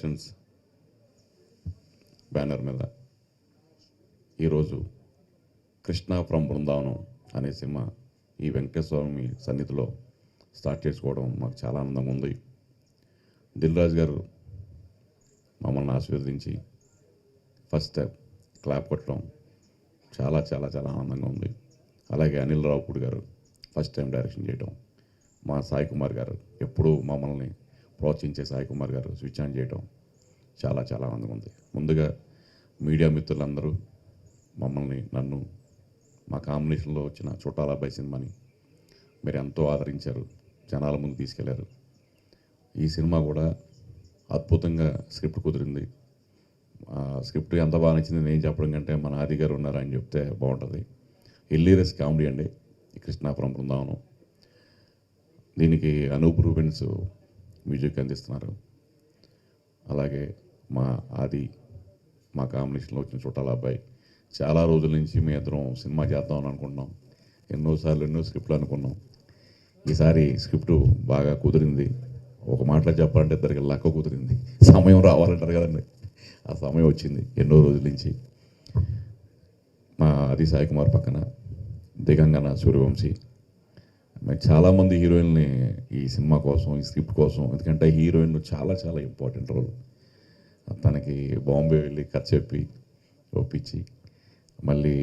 Productions banner మీద ఈరోజు Krishna from Brindavanam అనే సినిమా ఈ వెంకటేశ్వర స్వామి సన్నిధిలో స్టార్ట్ చేసుకోవడం మాకు చాలా ఆనందంగా ఉంది. దిల్ రాజు గారు మమ్మల్ని ఆశీర్వదించి ఫస్ట్ క్లాప్ కొట్టడం చాలా చాలా చాలా ఆనందంగా ఉంది. అలాగే అనిల్ రావుపూడి గారు ఫస్ట్ టైం డైరెక్షన్ చేయడం, మా సాయి కుమార్ గారు ఎప్పుడూ మమ్మల్ని ప్రోత్సహించే సాయి కుమార్ గారు స్విచ్ ఆన్ చేయడం చాలా చాలా ఆనందంగా ఉంది. ముందుగా మీడియా మిత్రులందరూ నన్ను మా కాంబినేషన్లో వచ్చిన చుట్టాల అబ్బాయి సినిమాని మీరు ఎంతో ఆదరించారు, జనాల ముందు తీసుకెళ్లారు. ఈ సినిమా కూడా అద్భుతంగా స్క్రిప్ట్ కుదిరింది. స్క్రిప్ట్ ఎంత బాగా నచ్చింది నేను చెప్పడం కంటే మన ఆది గారు ఉన్నారు అని చెప్తే బాగుంటుంది. హిల్లీరియస్ కామెడీ అండి కృష్ణాపురం బృందావనం. దీనికి అనూప్ రూబెన్స్ మ్యూజిక్ అందిస్తున్నారు. అలాగే మా ఆది మా కాంబినేషన్లో వచ్చిన చుట్టాల అబ్బాయి. చాలా రోజుల నుంచి మీ ఇద్దరం సినిమా చేద్దామని అనుకుంటున్నాం. ఎన్నోసార్లు ఎన్నో స్క్రిప్ట్లు అనుకున్నాం. ఈసారి స్క్రిప్ట్ బాగా కుదిరింది. ఒక మాటలో చెప్పాలంటే ఇద్దరికి లక్క కుదిరింది. సమయం రావాలంటారు కదండి, ఆ సమయం వచ్చింది. ఎన్నో రోజుల నుంచి మా ఆది సాయి కుమార్ పక్కన దిగంగన సూర్యవంశీ, చాలామంది హీరోయిన్ని ఈ సినిమా కోసం ఈ స్క్రిప్ట్ కోసం, ఎందుకంటే హీరోయిన్ చాలా చాలా ఇంపార్టెంట్ రోల్. తనకి బాంబే వెళ్ళి కథ చెప్పి ఒప్పించి మళ్ళీ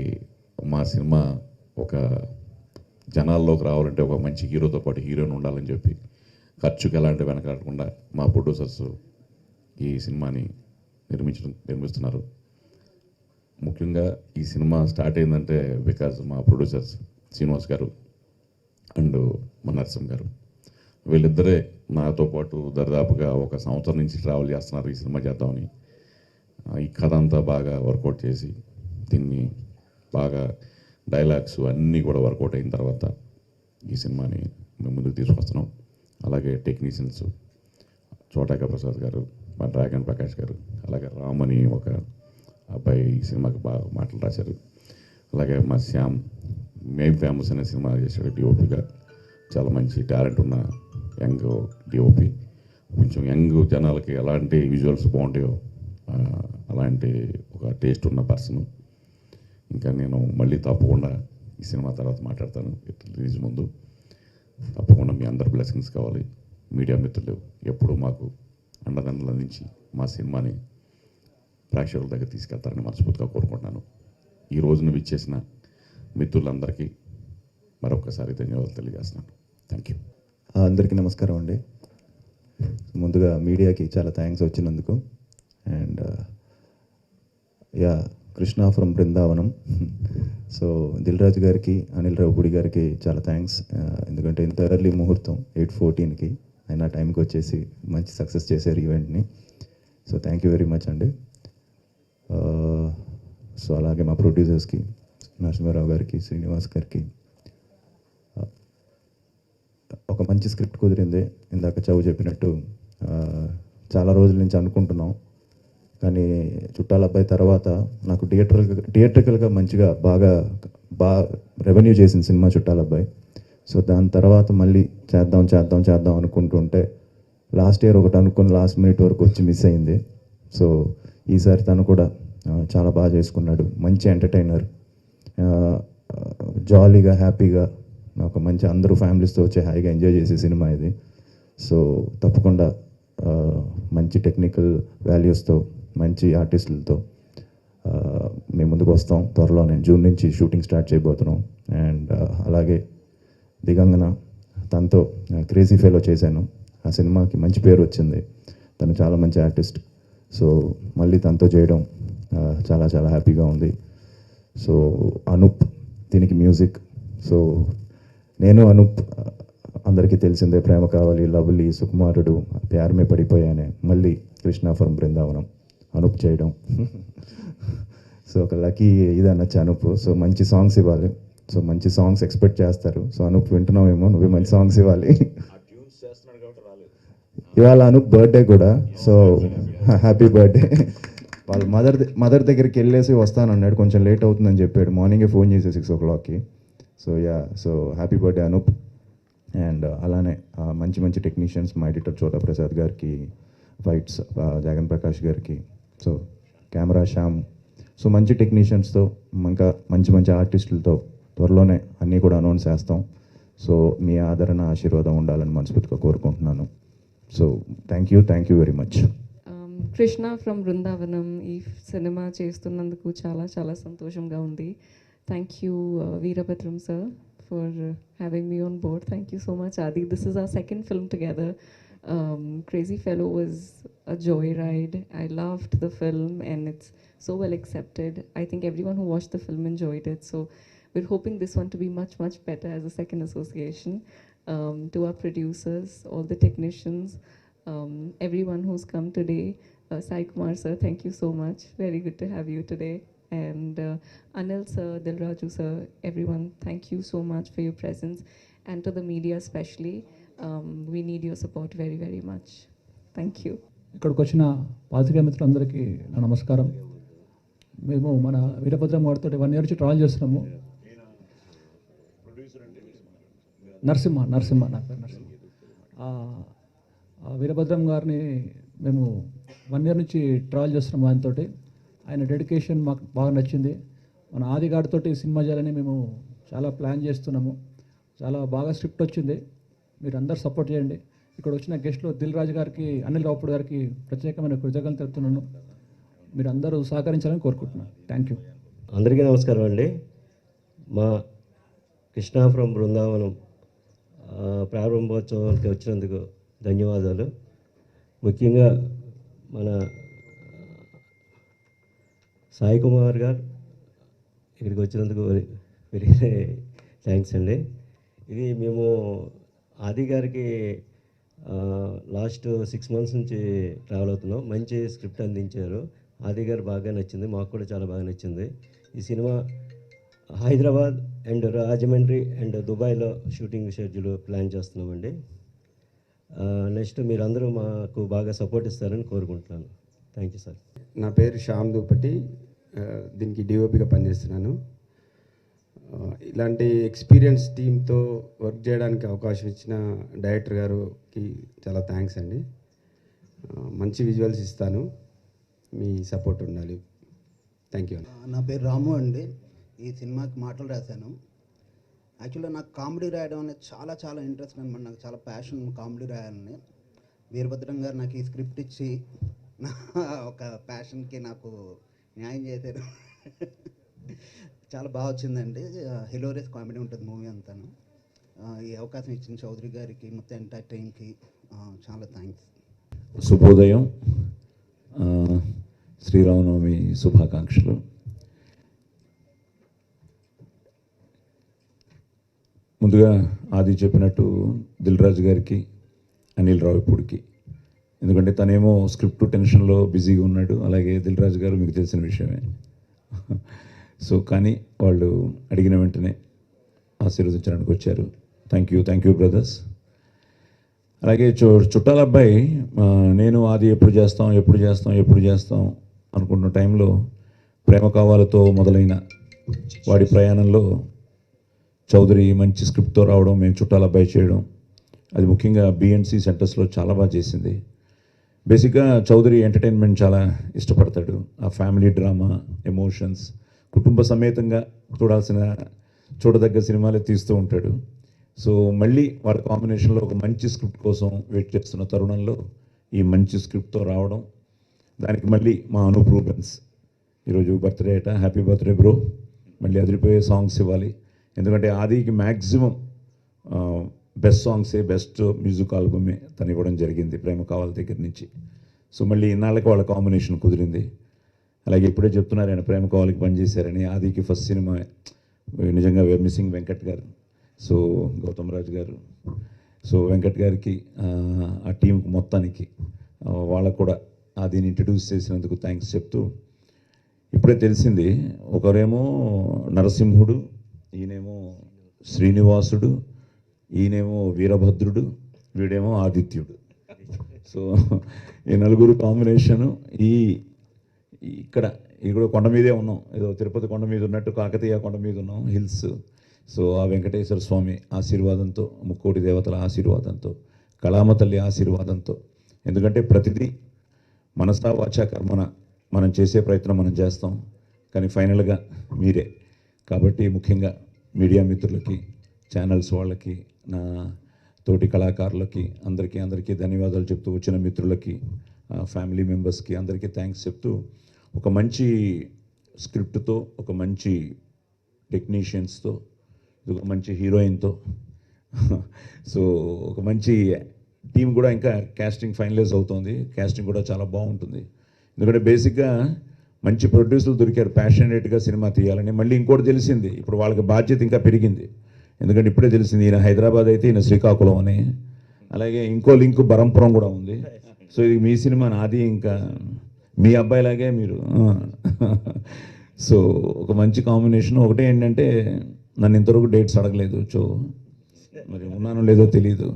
మా సినిమా ఒక జనాల్లోకి రావాలంటే ఒక మంచి హీరోతో పాటు హీరోయిన్ ఉండాలని చెప్పి ఖర్చుకి ఎలాంటి వెనకాడకుండా మా ప్రొడ్యూసర్స్ ఈ సినిమాని నిర్మిస్తున్నారు. ముఖ్యంగా ఈ సినిమా స్టార్ట్ అయిందంటే బికాజ్ మా ప్రొడ్యూసర్స్ శ్రీనివాస్ గారు అండ్ మా నరసింహ గారు, వీళ్ళిద్దరే నాతో పాటు దరిదాపుగా ఒక సంవత్సరం నుంచి ట్రావెల్ చేస్తున్నారు ఈ సినిమా చేద్దామని. ఈ కథ అంతా బాగా వర్కౌట్ చేసి దీన్ని బాగా డైలాగ్స్ అన్నీ కూడా వర్కౌట్ అయిన తర్వాత ఈ సినిమాని మేము ముందుకు తీసుకొస్తున్నాం. అలాగే టెక్నీషియన్స్ చోటాక ప్రసాద్ గారు, మా డ్రాగన్ ప్రకాష్ గారు, అలాగే రామని ఒక అబ్బాయి ఈ సినిమాకి బాగా మాటలు రాశారు. అలాగే మా శ్యామ్ మేం ఫేమస్ అనే సినిమా చేశాడు డిఓపిగా. చాలా మంచి టాలెంట్ ఉన్న యంగ్ డిఓపి. కొంచెం యంగ్ జనాలకి ఎలాంటి విజువల్స్ బాగుంటాయో అలాంటి ఒక టేస్ట్ ఉన్న పర్సన్. ఇంకా నేను మళ్ళీ తప్పకుండా ఈ సినిమా తర్వాత మాట్లాడతాను రిలీజ్ ముందు. తప్పకుండా మీ అందరి బ్లెస్సింగ్స్ కావాలి. మీడియా మిత్రులు ఎప్పుడూ మాకు అండదండలు అందించి మా సినిమాని ప్రేక్షకుల దగ్గర తీసుకెళ్తారని మనస్ఫూర్తిగా కోరుకుంటున్నాను. ఈ రోజున విచ్చేసిన మిత్రులందరికీ మరొకసారి ధన్యవాదాలు తెలియజేస్తున్నాను. Thank you. అందరికీ నమస్కారం అండి. ముందుగా మీడియాకి చాలా థ్యాంక్స్ వచ్చినందుకు. And Krishna from Brindavanam. So Dil Raju గారికి, అనిల్ రావుపూడి గారికి చాలా థ్యాంక్స్. ఎందుకంటే ఇంత ఎర్లీ ముహూర్తం 8:14కి అయినా టైంకి వచ్చేసి మంచి సక్సెస్ చేశారు ఈవెంట్ని. So thank you very much అండి. సో అలాగే మా ప్రొడ్యూసర్స్కి నరసింహారావు గారికి, శ్రీనివాస్ గారికి. ఒక మంచి స్క్రిప్ట్ కుదిరింది. ఇందాక చౌ చెప్పినట్టు చాలా రోజుల నుంచి అనుకుంటున్నాం, కానీ చుట్టాల అబ్బాయి తర్వాత నాకు థియేట్రికల్గా మంచిగా బాగా రెవెన్యూ చేసిన సినిమా చుట్టాల అబ్బాయి. సో దాని తర్వాత మళ్ళీ చేద్దాం అనుకుంటుంటే లాస్ట్ ఇయర్ ఒకటి అనుకుని లాస్ట్ మినిట్ వరకు వచ్చి మిస్ అయింది. సో ఈసారి తను కూడా చాలా బాగా చేసుకున్నాడు. మంచి ఎంటర్టైనర్, జాలీగా హ్యాపీగా ఒక మంచి అందరూ ఫ్యామిలీస్తో వచ్చి హాయిగా ఎంజాయ్ చేసే సినిమా ఇది. సో తప్పకుండా మంచి టెక్నికల్ వాల్యూస్తో మంచి ఆర్టిస్టులతో మేము ముందుకు వస్తాం. త్వరలోనే జూన్ నుంచి షూటింగ్ స్టార్ట్ చేయబోతున్నాం. అండ్ అలాగే దిగంగన, తనతో క్రేజీ ఫెలో చేశాను. ఆ సినిమాకి మంచి పేరు వచ్చింది. తను చాలా మంచి ఆర్టిస్ట్. సో మళ్ళీ తనతో చేయడం చాలా చాలా హ్యాపీగా ఉంది. సో అనూప్ దీనికి మ్యూజిక్. సో నేను అనూప్ అందరికీ తెలిసిందే, ప్రేమ కావాలి, లవ్లీ, సుకుమారుడు, ప్యారమే పడిపోయానే, మళ్ళీ కృష్ణ ఫ్రమ్ బృందావనం అనూప్ చేయడం. సో ఒక లక్కీ ఇది అనొచ్చు అనూప్. సో మంచి సాంగ్స్ ఇవ్వాలి. సో మంచి సాంగ్స్ ఎక్స్పెక్ట్ చేస్తారు. సో అనూప్ వింటున్నావేమో, నువ్వే మంచి సాంగ్స్ ఇవ్వాలి. ఇవాళ అనూప్ బర్త్డే కూడా. So happy birthday. వాళ్ళ మదర్ దగ్గరికి వెళ్ళేసి వస్తానన్నాడు. కొంచెం లేట్ అవుతుందని చెప్పాడు. మార్నింగే ఫోన్ చేసి 6 o'clockకి. So happy birthday Anoop. And అలానే మంచి టెక్నీషియన్స్, మా ఎడిటర్ చోటా ప్రసాద్ గారికి, ఫైట్స్ జగన్ ప్రకాష్ గారికి. So camera Shyam. సో మంచి టెక్నీషియన్స్తో ఇంకా మంచి మంచి ఆర్టిస్టులతో త్వరలోనే అన్నీ కూడా అనౌన్స్ చేస్తాం. సో మీ ఆదరణ ఆశీర్వాదం ఉండాలని మనస్ఫూర్తిగా కోరుకుంటున్నాను. So thank you very much. Krishna from Brindavanam ఈ సినిమా చేస్తున్నందుకు చాలా చాలా సంతోషంగా ఉంది. Thank you Veerabhadram sir for having me on board. Thank you so much Adi. This is our second film together. Crazy Fellow was a joyride. I loved the film and it's so well accepted. I think everyone who watched the film enjoyed it. So we're hoping this one to be much, much better as a second association. To our producers, all the technicians, everyone who's come today. Sai Kumar sir, thank you so much. Very good to have you today. And Anil sir, Dilraju sir, everyone, thank you so much for your presence. And to the media especially, we need your support very, very much. Thank you. ఇక్కడికి వచ్చిన పాత్రికేయ మిత్రులందరికీ నా నమస్కారం. మేము మన వీరభద్రం గారితో 1 year నుంచి ట్రావెల్ చేస్తున్నాము. నరసింహ నా పేరు నరసింహ. వీరభద్రం గారిని మేము 1 year నుంచి ట్రావెల్ చేస్తున్నాము ఆయనతోటి. ఆయన డెడికేషన్ మాకు బాగా నచ్చింది. మన ఆది గారితో సినిమా చేయాలని మేము చాలా ప్లాన్ చేస్తున్నాము. చాలా బాగా స్క్రిప్ట్ వచ్చింది. మీరు అందరు సపోర్ట్ చేయండి. ఇక్కడ వచ్చిన గెస్ట్లో దిల్ రాజు గారికి, అనిల్ రావుపూడి గారికి ప్రత్యేకమైన కృతజ్ఞతలు తెలుపుతున్నాను. మీరు అందరూ సహకరించాలని కోరుకుంటున్నాను. Thank you. అందరికీ నమస్కారం అండి. మా కృష్ణ ఫ్రమ్ బృందావనం ప్రారంభోత్సవానికి వచ్చినందుకు ధన్యవాదాలు. ముఖ్యంగా మన సాయి కుమార్ గారు ఇక్కడికి వచ్చినందుకు వెరీ థ్యాంక్స్ అండి. ఇది మేము ఆది గారికి లాస్ట్ 6 months నుంచి ట్రావెల్ అవుతున్నాం. మంచి స్క్రిప్ట్ అందించారు. ఆది గారు బాగా నచ్చింది, మాకు కూడా చాలా బాగా నచ్చింది. ఈ cinema Hyderabad and Rajahmundry and దుబాయ్లో షూటింగ్ షెడ్యూల్ ప్లాన్ చేస్తున్నామండి. నెక్స్ట్ మీరందరూ మాకు బాగా సపోర్ట్ ఇస్తారని కోరుకుంటున్నాను. Thank you sir. నా పేరు శ్యామ్ దుప్పటి, దీనికి డిఓపిగా పనిచేస్తున్నాను. ఇలాంటి ఎక్స్పీరియన్స్ టీంతో వర్క్ చేయడానికి అవకాశం ఇచ్చిన డైరెక్టర్ గారికి చాలా థ్యాంక్స్ అండి. మంచి విజువల్స్ ఇస్తాను, మీ సపోర్ట్ ఉండాలి. Thank you. నా పేరు రాము అండి. ఈ సినిమాకి మాటలు రాశాను. యాక్చువల్గా నాకు కామెడీ రాయడం అనేది చాలా చాలా ఇంట్రెస్ట్ అనమాట. నాకు చాలా ప్యాషన్ కామెడీ రాయాలని. వీరభద్రం గారు నాకు ఈ స్క్రిప్ట్ ఇచ్చి నా ఒక ప్యాషన్కి నాకు న్యాయం చేశారు. చాలా బాగా వచ్చిందండి. హిలోరియస్ కామెడీ ఉంటుంది మూవీ అంతాను. ఈ అవకాశం ఇచ్చిన చౌదరి గారికి, మొత్తం ఎంటైర్ టీమ్కి చాలా థ్యాంక్స్. శుభోదయం, శ్రీరామనవమి శుభాకాంక్షలు. ముందుగా ఆది చెప్పినట్టు దిల్ రాజు గారికి, అనిల్ రావిపూడికి, ఎందుకంటే తనేమో స్క్రిప్ట్ టెన్షన్లో బిజీగా ఉన్నాడు. అలాగే దిల్ రాజు గారు మీకు తెలిసిన విషయమే. సో కానీ వాళ్ళు అడిగిన వెంటనే ఆశీర్వదించడానికి వచ్చారు. Thank you brothers. అలాగే చుట్టాల అబ్బాయి, నేను ఆది ఎప్పుడు చేస్తాం అనుకున్న టైంలో ప్రేమ కావాలతో మొదలైన వాడి ప్రయాణంలో చౌదరి మంచి స్క్రిప్ట్తో రావడం, మేము చుట్టాల అబ్బాయి చేయడం, అది ముఖ్యంగా బిఎన్సి సెంటర్స్లో చాలా బాగా చేసింది. బేసిక్గా చౌదరి ఎంటర్టైన్మెంట్ చాలా ఇష్టపడతాడు. ఆ ఫ్యామిలీ డ్రామా, ఎమోషన్స్, కుటుంబ సమేతంగా చూడదగ్గ సినిమాలే తీస్తూ ఉంటాడు. సో మళ్ళీ వాడి కాంబినేషన్లో ఒక మంచి స్క్రిప్ట్ కోసం వెయిట్ చేస్తున్న తరుణంలో ఈ మంచి స్క్రిప్ట్తో రావడం, దానికి మళ్ళీ మా అనూప్ రూబెన్స్ ఈరోజు బర్త్డే అట, హ్యాపీ బర్త్డే బ్రో, మళ్ళీ అదిరిపోయే సాంగ్స్ ఇవ్వాలి. ఎందుకంటే ఆదికి మ్యాక్సిమం బెస్ట్ సాంగ్సే, బెస్ట్ మ్యూజిక్ ఆల్బమే తను ఇవ్వడం జరిగింది ప్రేమ కావాలి దగ్గర నుంచి. సో మళ్ళీ ఇన్నాళ్ళకి వాళ్ళ కాంబినేషన్ కుదిరింది. అలాగే ఇప్పుడే చెప్తున్నారు ఆయన ప్రేమ కావాలికి పనిచేశారని. ఆదికి ఫస్ట్ సినిమా నిజంగా వేర్ మిస్సింగ్ వెంకట్ గారు, సో గౌతమ్ రాజు గారు, సో వెంకట్ గారికి, ఆ టీంకి మొత్తానికి వాళ్ళకు కూడా ఆదిని ఇంట్రడ్యూస్ చేసినందుకు థ్యాంక్స్ చెప్తూ, ఇప్పుడే తెలిసింది ఒకరేమో నరసింహుడు, ఈయనేమో శ్రీనివాసుడు, ఈయనేమో వీరభద్రుడు, వీడేమో ఆదిత్యుడు. సో ఈ నలుగురు కాంబినేషను ఇక్కడ కొండ మీదే ఉన్నాం, ఏదో తిరుపతి కొండ మీద ఉన్నట్టు కాకతీయ కొండ మీద ఉన్నాం, హిల్స్. సో ఆ వెంకటేశ్వర స్వామి ఆశీర్వాదంతో, ముక్కోటి దేవతల ఆశీర్వాదంతో, కళామ తల్లి ఆశీర్వాదంతో, ఎందుకంటే ప్రతిదీ మనసా వాచా కర్మన మనం చేసే ప్రయత్నం మనం చేస్తాం, కానీ ఫైనల్గా మీరే. కాబట్టి ముఖ్యంగా మీడియా మిత్రులకి, ఛానల్స్ వాళ్ళకి, నా తోటి కళాకారులకి అందరికీ ధన్యవాదాలు చెప్తూ, వచ్చిన మిత్రులకి, ఫ్యామిలీ మెంబర్స్కి అందరికీ థ్యాంక్స్ చెప్తూ, ఒక మంచి స్క్రిప్ట్తో, ఒక మంచి టెక్నీషియన్స్తో, ఒక మంచి హీరోయిన్తో, సో ఒక మంచి టీం కూడా ఇంకా కాస్టింగ్ ఫైనలైజ్ అవుతుంది. కాస్టింగ్ కూడా చాలా బాగుంటుంది. ఎందుకంటే బేసిక్గా మంచి ప్రొడ్యూసర్లు దొరికారు ప్యాషనేట్గా సినిమా తీయాలని. మళ్ళీ ఇంకోటి తెలిసింది, ఇప్పుడు వాళ్ళకి బాధ్యత ఇంకా పెరిగింది. ఎందుకంటే ఇప్పుడే తెలిసింది, ఈయన హైదరాబాద్ అయితే ఈయన శ్రీకాకుళం అని, అలాగే ఇంకో లింక్ బరంపురం కూడా ఉంది. సో ఇది మీ సినిమా, నాది ఇంకా మీ అబ్బాయిలాగే మీరు. సో ఒక మంచి కాంబినేషన్. ఒకటే ఏంటంటే నన్ను ఇంతవరకు డేట్స్ అడగలేదు, సో మరి ఉన్నానో లేదో తెలీదు.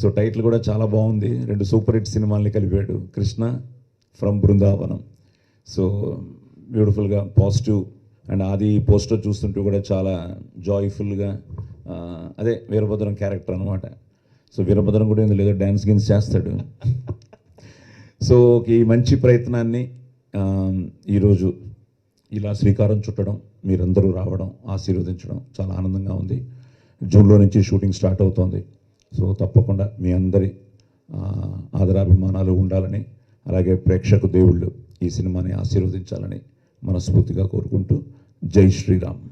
సో టైటిల్ కూడా చాలా బాగుంది. 2 సూపర్ హిట్ సినిమాల్ని కలిపాడు, కృష్ణ ఫ్రమ్ బృందావనం. సో బ్యూటిఫుల్గా పాజిటివ్. అండ్ ఆది పోస్టర్ చూస్తుంటే కూడా చాలా జాయ్ఫుల్గా, అదే వీరభద్రం క్యారెక్టర్ అనమాట. సో వీరభద్రం కూడా ఇందులో ఏదో డ్యాన్స్ గిన్స్ చేస్తాడు. సో ఈ మంచి ప్రయత్నాన్ని ఈరోజు ఇలా శ్రీకారం చుట్టడం, మీరందరూ రావడం, ఆశీర్వదించడం చాలా ఆనందంగా ఉంది. జూన్లో నుంచి షూటింగ్ స్టార్ట్ అవుతోంది. సో తప్పకుండా మీ అందరి ఆదరాభిమానాలు ఉండాలని, అలాగే ప్రేక్షకు దేవుళ్ళు ఈ సినిమాని ఆశీర్వదించాలని మనస్ఫూర్తిగా కోరుకుంటూ, జై శ్రీరామ్.